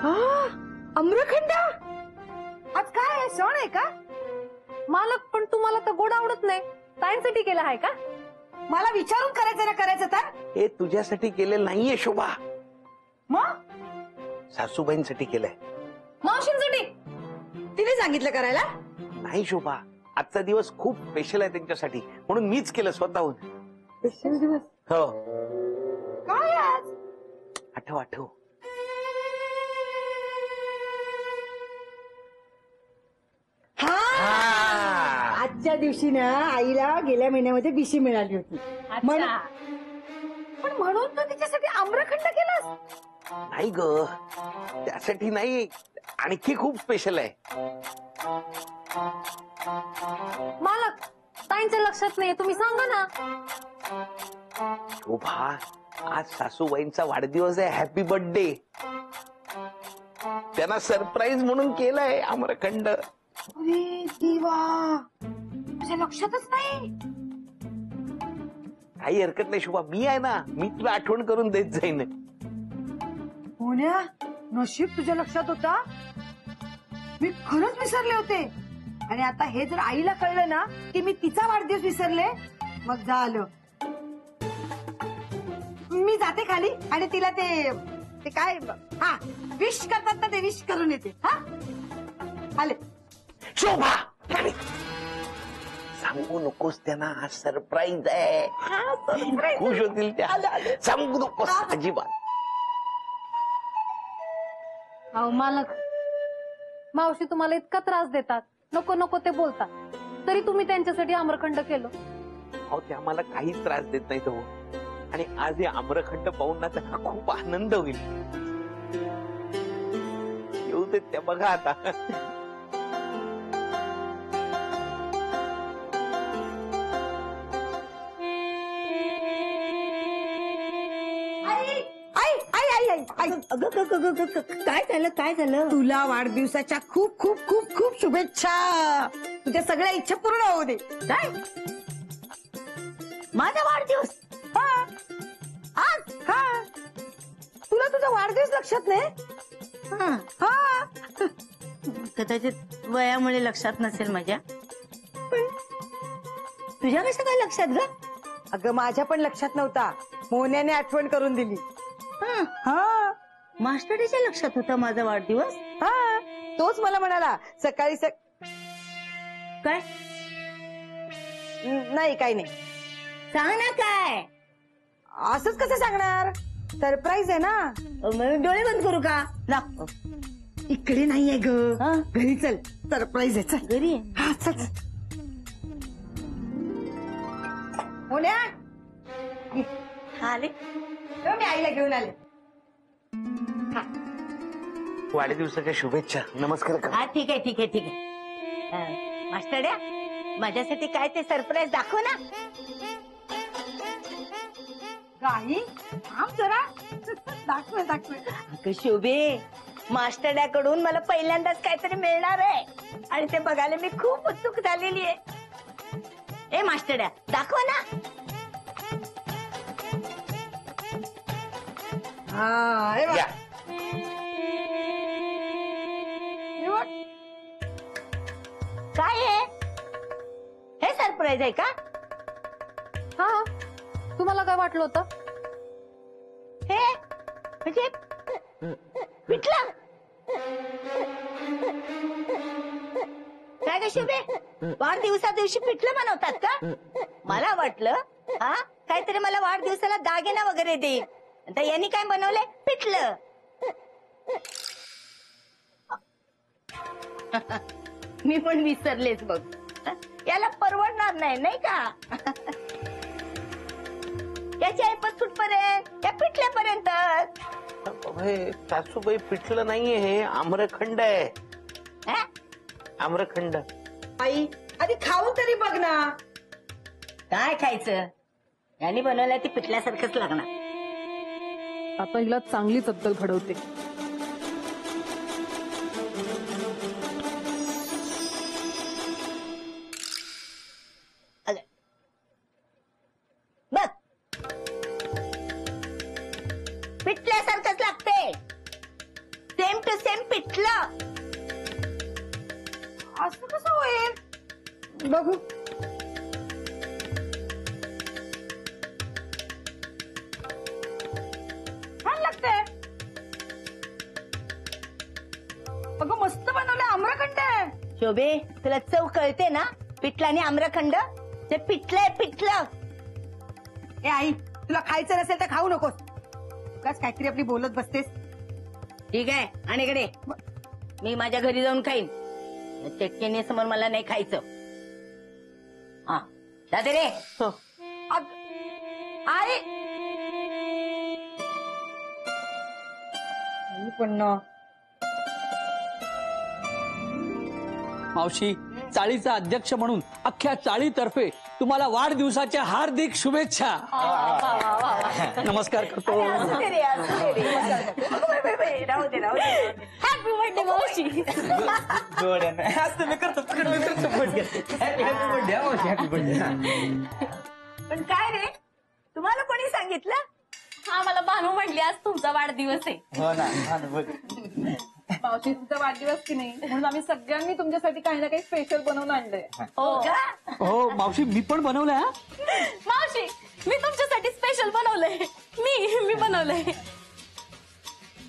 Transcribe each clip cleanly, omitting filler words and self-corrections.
आम्रखंड आज काय आहे, सण आहे का? मालक, पण तुम्हाला तर गोड आवडत नाही. ताईंसाठी केला आहे का? मला विचारून करायचं ना, करायचं तर. हे तुझ्यासाठी केलेलं नाहीये शोभा, मग सासूबाईंसाठी केलंय. मावशींसाठी. तिने सांगितलं करायला? नाही शोभा, आजचा दिवस खूप स्पेशल आहे त्यांच्यासाठी, म्हणून मीच केलं स्वतःहून. स्पेशल दिवस हो, काय आज? आठव आठव. आजच्या दिवशी ना आईला गेल्या महिन्यामध्ये बीसी मिळाली होती. पण म्हणून तू तिच्यासाठी आम्रखंड केलास? नाही ग, त्यासाठी नाही, आणखी खूप स्पेशल आहे. मालक, ताईंच्या लक्षात नाही, तुम्ही सांगा ना. शोभा, आज सासूबाईंचा वाढदिवस आहे. Happy birthday. त्यांना सरप्राईज म्हणून केलंय आम्रखंड. अरे देवा, तुझ्या लक्षातच नाही. काही हरकत नाही शोभा, मी आहे ना, मी तुला आठवण करून देत जाईन. होण्या, नशीब तुझ्या लक्षात होता. मी खरंच विसरले होते. आणि आता हे जर आईला कळलं ना की मी तिचा वाढदिवस विसरले, मग झालं. मी जाते खाली आणि तिला ते काय विश करतात ना, ते विश करून येते. आले. शोभा, सांगू नकोस त्यांना, हा सरप्राईज आहे. खुश होतील त्या. सांगू नकोस अजिबात. अहो मालक, मावशी तुम्हाला इतका त्रास देतात, नको नको ते बोलतात, तरी तुम्ही त्यांच्यासाठी आम्रखंड केलं. अहो, ते आम्हाला काहीच त्रास देत नाही तो. आणि आज हे आम्रखंड पाहून ना त्यांना खूप आनंद होईल. येऊ देत त्या, बघा आता. काय झालं, काय झालं? तुला वाढदिवसाच्या खूप खूप खूप खूप शुभेच्छा. तुझ्या सगळ्या इच्छा पूर्ण होऊ दे. काय माझा वाढदिवस? आज? तुला तुझा वाढदिवस लक्षात नाही? कदाचित वयामुळे लक्षात नसेल माझ्या. तुझ्या कसं काय लक्षात ग? अगं माझ्या पण लक्षात नव्हता, मोन्याने आठवण करून दिली. मास्टरच्या लक्षात होता माझा वाढदिवस? तोच मला म्हणाला सकाळी काय? नाही, काही नाही. सांग ना काय. असंच कसं सांगणार, सरप्राईज आहे ना. डोळे बंद करू का? इकडे नाहीये ग, घरी चल, सरप्राईज आहे. चल घरी. हा चल. मोन्या, आले. मी आईला घेऊन आले. वाढदिवसाच्या शुभेच्छा. नमस्कार करा. हा ठीक आहे, ठीक आहे, ठीक आहे. मास्टरड्या, माझ्यासाठी काय ते सरप्राईज दाखव ना. गाई थांब जरा. दाखव दाखव. अगं शोभे, मास्टरड्याकडून मला पहिल्यांदाच काहीतरी मिळणार आहे आणि ते बघायला मी खूप उत्सुक झालेली आहे. ए मास्टरड्या, दाखव ना. या. काय आहे हे? सरप्राईज आहे का? हा, तुम्हाला काय वाटलं होतं? हे म्हणजे पिठलं? काय ग शुभे, वाढदिवसा दिवशी पिठलं बनवतात का? मला वाटलं काहीतरी मला वाढदिवसाला दागिना वगैरे देईल, तर यांनी काय बनवलंय? पिठलं. मी पण विसरलेच बघ. याला परवडणार नाही, नाही का? याची ऐपत कुठपर्यंत? या पिठल्यापर्यंत. सासूबाई, पिठलं नाहीये हे, आम्रखंड आहे. आम्रखंड. आई आधी खाऊन तरी बघ ना. काय खायचं? यांनी बनवलं ती पिठल्यासारखंच लागणार. आता हिला चांगलीच अद्दल घडवते. बघ, पिठल्यासारखंच लागते. ते सेम टू सेम पिठलं. असं कसं होईल बघू. छान लागतंय. अगं मस्त बनवलंय. आम्रखंड आहे. शोभे तुला चव कळते ना? पिठलं आणि आम्रखंड ते पिठलं आहे पिठलं. ए आई, तुला खायचं नसेल तर खाऊ नकोस. उगाच काहीतरी आपली बोलत बसतेस. ठीक आहे आणि इकडे मी माझ्या घरी जाऊन खाईन. चटणी समोर मला नाही खायचं. हा जाते रे. अग- आई आई पण ना. मावशी, चाळीचा अध्यक्ष म्हणून अख्ख्या चाळीतर्फे तुम्हाला वाढदिवसाच्या हार्दिक शुभेच्छा. नमस्कार करतो. असू दे रे, असू दे रे. राहू दे राहू दे. हॅपी बर्थडे मावशी. पण काय रे तुम्हाला कोणी सांगितलं? हा मला भानू म्हणली आज तुमचा वाढदिवस आहे. हो ना. मावशी तुमचा वाढदिवस की नाही म्हणून आम्ही सगळ्यांनी तुमच्यासाठी काही ना काही स्पेशल बनवून आणलंय. हो का? हो मावशी, मी पण बनवलंय. हा मावशी मी तुमच्यासाठी स्पेशल बनवलंय. मी बनवलंय.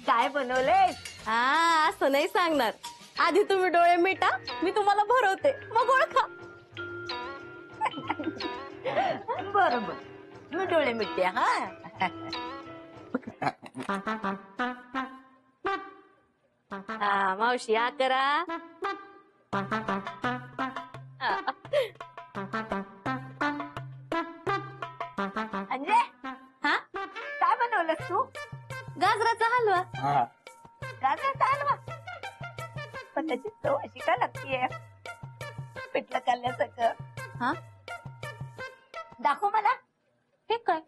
काय बनवलंय? हा असं नाही सांगणार. आधी तुम्ही डोळे मिटा, मी तुम्हाला भरवते, मग ओळखा. बरोबर मी डोळे मिटते. हा हा मावशी हा करा. अंजे हा काय बनवलंस तू? गाजराचा हलवा. गाजराचा हलवा. पण त्याची चव अशी का लागतीये पिठलं खाल्ल्यासारखं? हा दाखव मला. हे काय?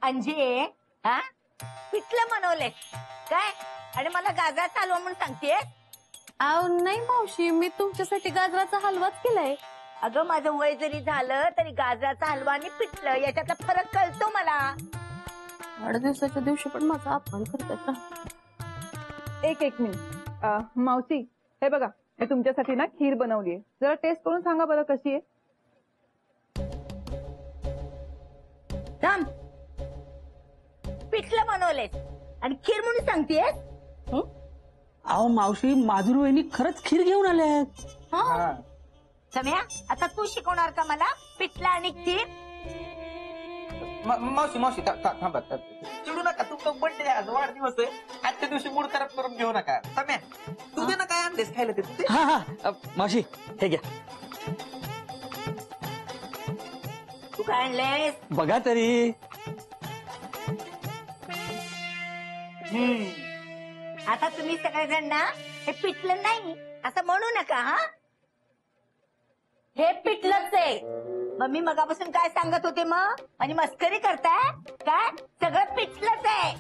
अंजे हा पिठलं बनवलंय काय आणि मला गाजराचा हलवा म्हणून सांगतेय? अहो नाही मावशी, मी तुमच्यासाठी गाजराचा हलवाच केलाय. अगं माझं वय जरी झालं तरी गाजराचा हलवा आणि पिठलं याच्यातला फरक कळतो मला. वाढदिवसाच्या दिवशी पण माझा अपमान करतात. एक मिनिट. मावशी हे बघा, मी तुमच्यासाठी ना खीर बनवलीये. जरा टेस्ट करून सांगा बरं कशी आहे. थांब. पिठलं बनवलेस आणि खीर म्हणून सांगतेस? अहो मावशी, माधुरी वहिनी खरंच खीर घेऊन आल्यात. सम्या आता तू शिकवणार का मला पिठलं आणि खीर? मावशी थांबा. चिडू नका. तुमचा बर्थडे आज वाढदिवस आहे. आजच्या दिवशी मूड खराब करून घेऊ नका. सम्या तू दे ना काय आणतेस खायला ते. हा मावशी, हे घ्या. तू काय आणलेस? बघा तरी. आता तुम्ही सगळेजण ना हे पिठलं नाही असं म्हणू नका. हा हे पिठलंच आहे. मग मी मगापासून काय सांगत होते मग? आणि मस्करी करताय काय? सगळं पिठलंच आहे.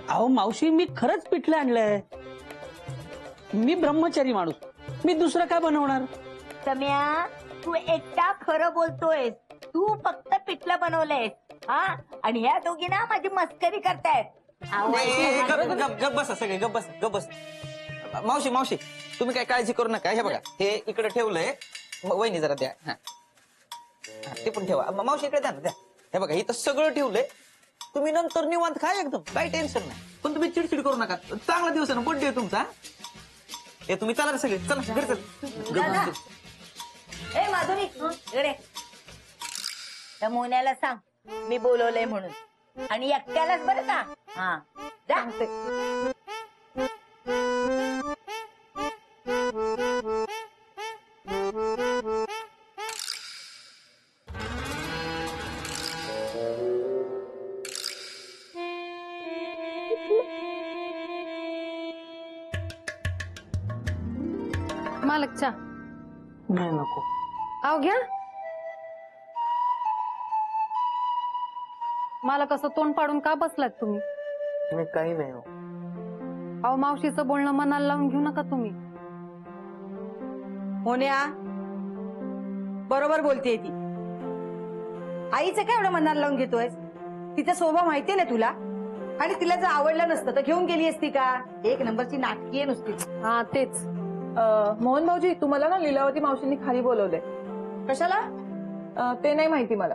अहो मावशी, मी खरंच पिठलं आणलंय. मी ब्रह्मचारी माणूस, मी दुसरं काय बनवणार? सम्या तू एकटा खरं बोलतोयस. तू फक्त पिठलं बनवलंयस. हा आणि ह्या दोघी ना माझी मस्करी करतायत. गप बसा सगळे. गप बस. मावशी तुम्ही काय काळजी करू नका. हे बघा हे इकडे ठेवलंय. वहिनी जरा द्या. हा ते पण ठेवा. मावशी इकडे द्या ना. द्या. हे बघा इथं सगळं ठेवलंय. तुम्ही नंतर निवांत खा एकदम. काही टेन्शन नाही. पण तुम्ही चिडचिड करू नका. चांगला दिवस आहे ना, बर्थडे आहे तुमचा. हे तुम्ही चला सगळे. चला घरी चल. ए माधुरी इकडे. त्या मोन्याला सांग मी बोलवलंय म्हणून. आणि एकट्यालाच बरं का. हा जा. मालक चहा. नाही नको. आव घ्या. मला कसं तोंड पाडून का बसलात तुम्ही? मी काही नाही. अहो मावशीचं बोलणं मनाला लावून घेऊ नका तुम्ही. मोन्या बरोबर बोलतेय ती. आईचं काय एवढं मनाला लावून घेतोय? तिचा स्वभाव माहितीये ना तुला. आणि तिला जर आवडलं नसतं तर घेऊन गेली असती का? एक नंबरची नाटकी आहे नुसती. हा तेच. मोहन भाऊजी तुम्हाला ना लीलावती मावशींनी खाली बोलवलंय. कशाला? ते नाही माहिती मला.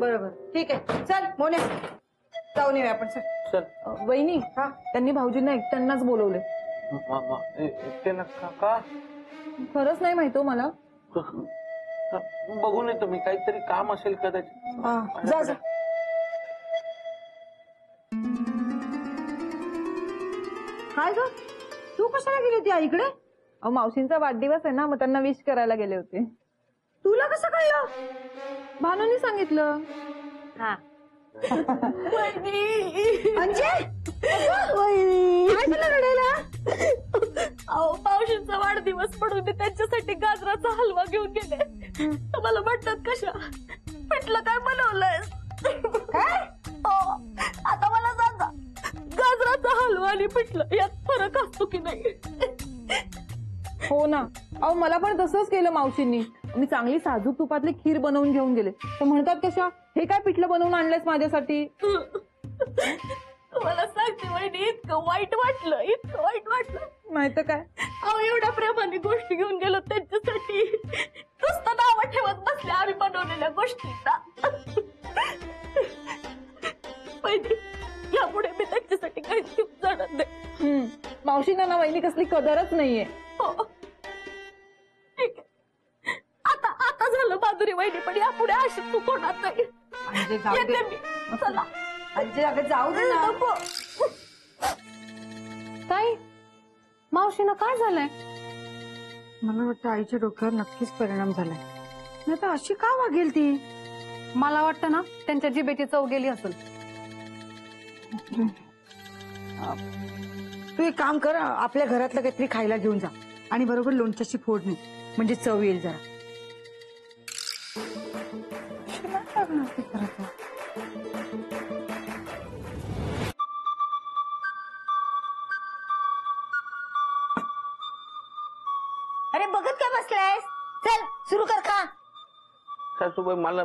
बरोबर, ठीक आहे, चल मोने जाऊन येऊया आपण. चल. वहिनी हा? त्यांनी भाऊजींना एकट्यांनाच बोलवले. का खरंच नाही माहिती हो मला. बघून येतो मी, काहीतरी काम असेल कदाचित. जा जा. काय ग, तू कशाला गेली होती आईकडे? अहो मावशींचा वाढदिवस आहे ना, मग त्यांना विश करायला गेले होते. तुला कसं कळलं? भानूनी सांगितलं. हा अंजे, काय झालं रडायला? अहो मावशींचा वाढदिवस म्हणून मी त्यांच्यासाठी गाजराचा हलवा घेऊन गेले. मला म्हणतात कशा पिठलं काय बनवलंय? काय? आता मला सांगा, गाजराचा हलवा आणि पिठलं यात फरक असतो की नाही? हो ना. अहो मला पण तसंच केलं मावशींनी. मी चांगली साजूक तुपातली खीर बनवून घेऊन गेले. तर म्हणतात कशा, हे काय पिठलं बनवून आणलंयस माझ्यासाठी? तुम्हाला सांगते वहिनी, इतकं वाईट वाटलं. नाही तर काय. अहो एवढ्या प्रेमाने गोष्टी घेऊन गेलो त्यांच्यासाठी, नुसतं नावं ठेवत बसले आम्ही बनवलेल्या गोष्टींना. वहिनी, यापुढे मी त्यांच्यासाठी काहीच घेऊन जाणार नाही. मावशींना ना वहिनी कसली कदरच नाहीये. हो. ठीक आहे. आता झालं माधुरी वहिनी, पण यापुढे अशी चूक होणार नाही. अंजे जाऊ दे. येते मी. चला. अंजे अगं जाऊ दे ना. नको. ताई, मावशीनं काय झालंय? मला वाटतं आईच्या डोक्यावर नक्कीच परिणाम झालाय. नाही तर अशी का वागेल ती? मला वाटतं ना त्यांच्या जिभेची चव गेली असेल. तू एक काम कर, आपल्या घरातलं काहीतरी खायला घेऊन जा आणि बरोबर लोणच्याची फोडणी, म्हणजे चव येईल जरा. अरे बघत काय बसलायस? चल सुरू कर खा. सासूबाई मला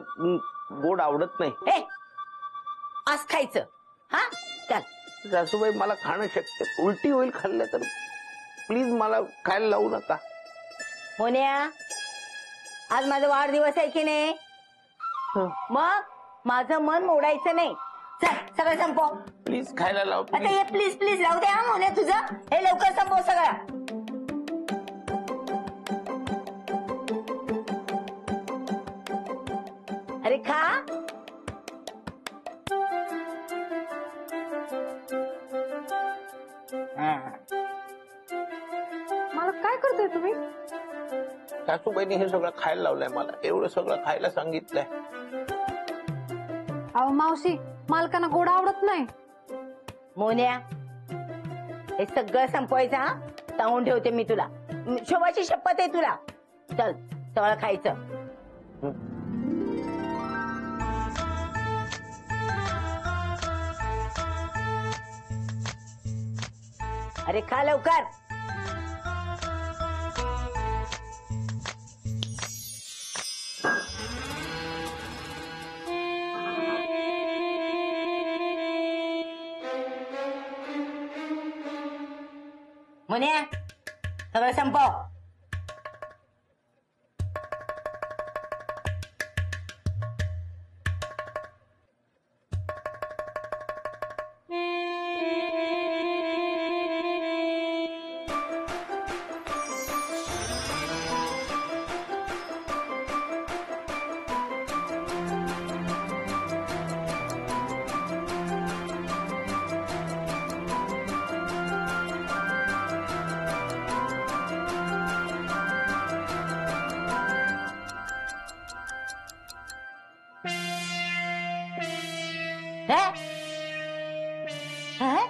गोड आवडत नाही. ए, आज खायचं. हा चल. सासूबाई मला खाणं शक्य, उलटी होईल खाल्लं तर. प्लीज मला खायला लावू नका. मोन्या, आज माझा वाढदिवस आहे की नाही? मग माझं मन मोडायचं नाही. चल सगळं संपव. प्लीज खायला लाव. आता हे प्लीज प्लीज राहू दे हा मोन्या तुझं. हे लवकर संपव सगळं. अरे खा. मला काय करतोय तुम्ही? सासूबाईने हे सगळं खायला लावलंय मला, एवढं सगळं खायला सांगितलंय. अहो मावशी, मालकांना गोड आवडत नाही. मोन्या, हे सगळं संपवायचं हा. सांगून ठेवते मी तुला. शोभाची शपथ आहे तुला. चल सगळं खायचं. अरे खा लवकर. मोन्या, सगळं संपव. है? है?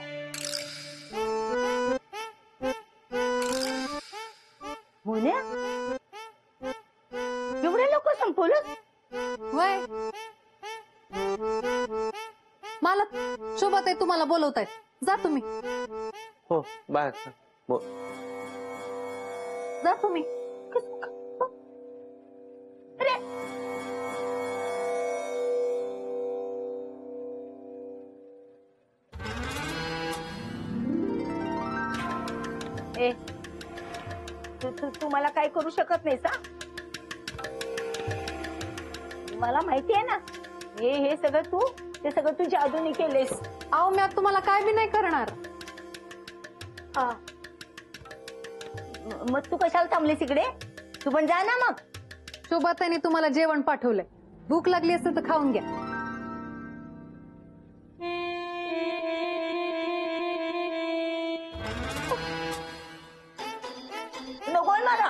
मोन्या, एवढ्या लवकर संपवलं? वय मालक, शोभाताई तुम्हाला बोलवतायत, जा तुम्ही. हो बाय. बोल. जा तुम्ही. अरे ए तू मला काय करू शकत नाहीस हा? मला माहिती आहे ना हे सगळं तू जादूने केलेस. अहो मी आता तुम्हाला काय बी नाही करणार. हा. मग तू कशाला थांबलीस इकडे? तू पण जा ना मग. शोभाताईने तुम्हाला जेवण पाठवलंय. भूक लागली असेल तर खाऊन घ्या. नकोय मला.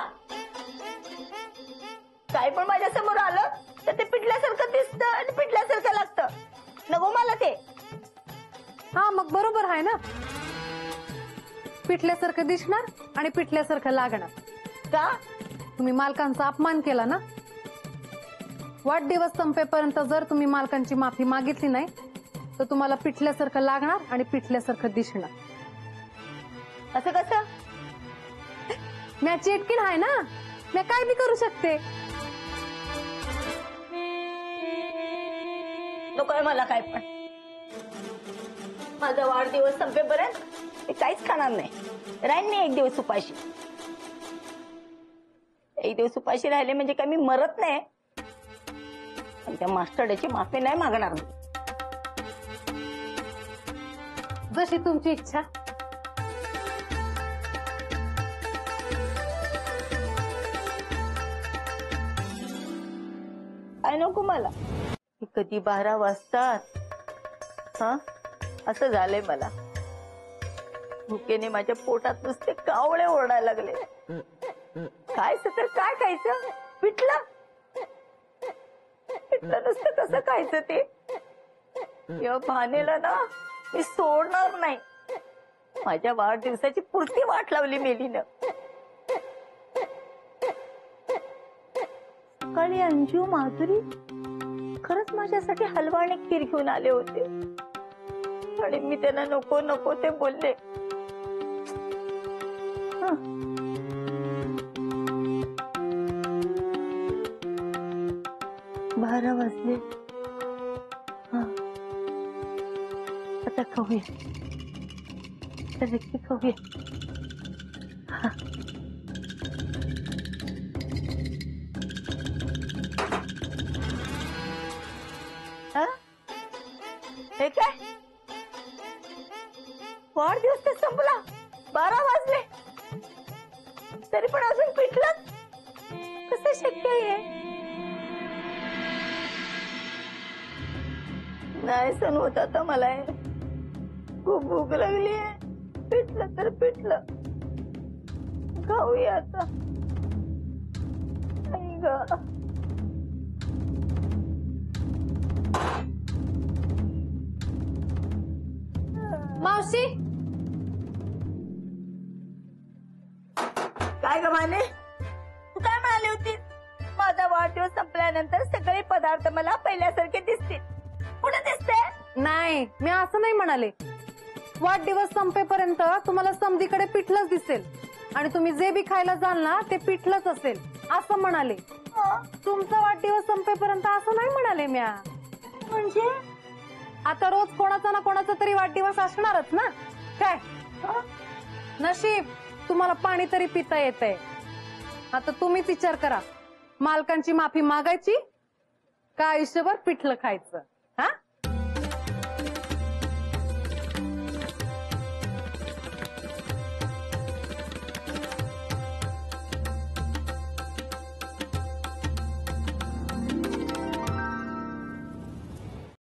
काय पण माझ्या समोर आलं तर ते पिटल्यासारखं दिसतं आणि पिटल्यासारखं लागतं. नको मला ते. हा मग बरोबर आहे ना. पिठल्यासारखं दिसणार आणि पिठल्यासारखं लागणार. का? तुम्ही मालकांचा अपमान केला ना. वाढदिवस संपेपर्यंत जर तुम्ही मालकांची माफी मागितली नाही तर तुम्हाला पिठल्यासारखं लागणार आणि पिठल्यासारखं दिसणार. असं कसं? मी चेटकीण आहे ना. मी काय बी करू शकते. नकोय मला काय पण. माझा वाढदिवस संपेपर्यंत मी काहीच खाणार नाही. राहीन मी एक दिवस उपाशी. एक दिवस उपाशी राहिले म्हणजे काय मी मरत नाही. पण त्या मास्टरची माफी नाही मागणार मी. जशी तुमची इच्छा. काय नको मला. कधी 12 वाजतात. हा असं झालंय मला. भुकेने माझ्या पोटात नुसते कावळे ओरडायला लागले. खायचं तर काय खायचं? पिठलं नुसतं कसं खायचं ते? या भानेला ना मी सोडणार नाही. माझ्या वाढदिवसाची पुरती वाट लावली मेलीनं. सकाळी अंजू माधुरी खरंच माझ्यासाठी हलवा आणि खीर घेऊन आले होते आणि मी त्यांना नको नको ते बोलले. हं. 12 वाजले. हा आता खाऊया. तर नक्की खाऊया. हा. हे काय? वाढदिवस तर संपला. 12 वाजले तरी पण अजून पिठलं कसं शक्य आहे? नाही सण होत आता मला. खूप भूक लागली आहे. पिठलं तर पिठलं खाऊया आता. आई ग. मावशी काय ग माने? तू काय म्हणाली होती? माझा वाढदिवस संपल्यानंतर सगळे पदार्थ मला पहिल्यासारखे दिसतील. कुठे दिसते? नाही मी असं नाही म्हणाले. वाढदिवस संपेपर्यंत तुम्हाला समधीकडे पिठलंच दिसेल आणि तुम्ही जे बी खायला जाल ना ते पिठलंच असेल असं म्हणाले. तुमचा वाढदिवस संपेपर्यंत असं नाही म्हणाले म्या. म्हणजे आता रोज कोणाचा ना कोणाचा तरी वाढदिवस असणारच ना. काय नशीब तुम्हाला पाणी तरी पिता येतंय. आता तुम्हीच विचार करा. मालकांची माफी मागायची का आयुष्यभर पिठलं खायचं?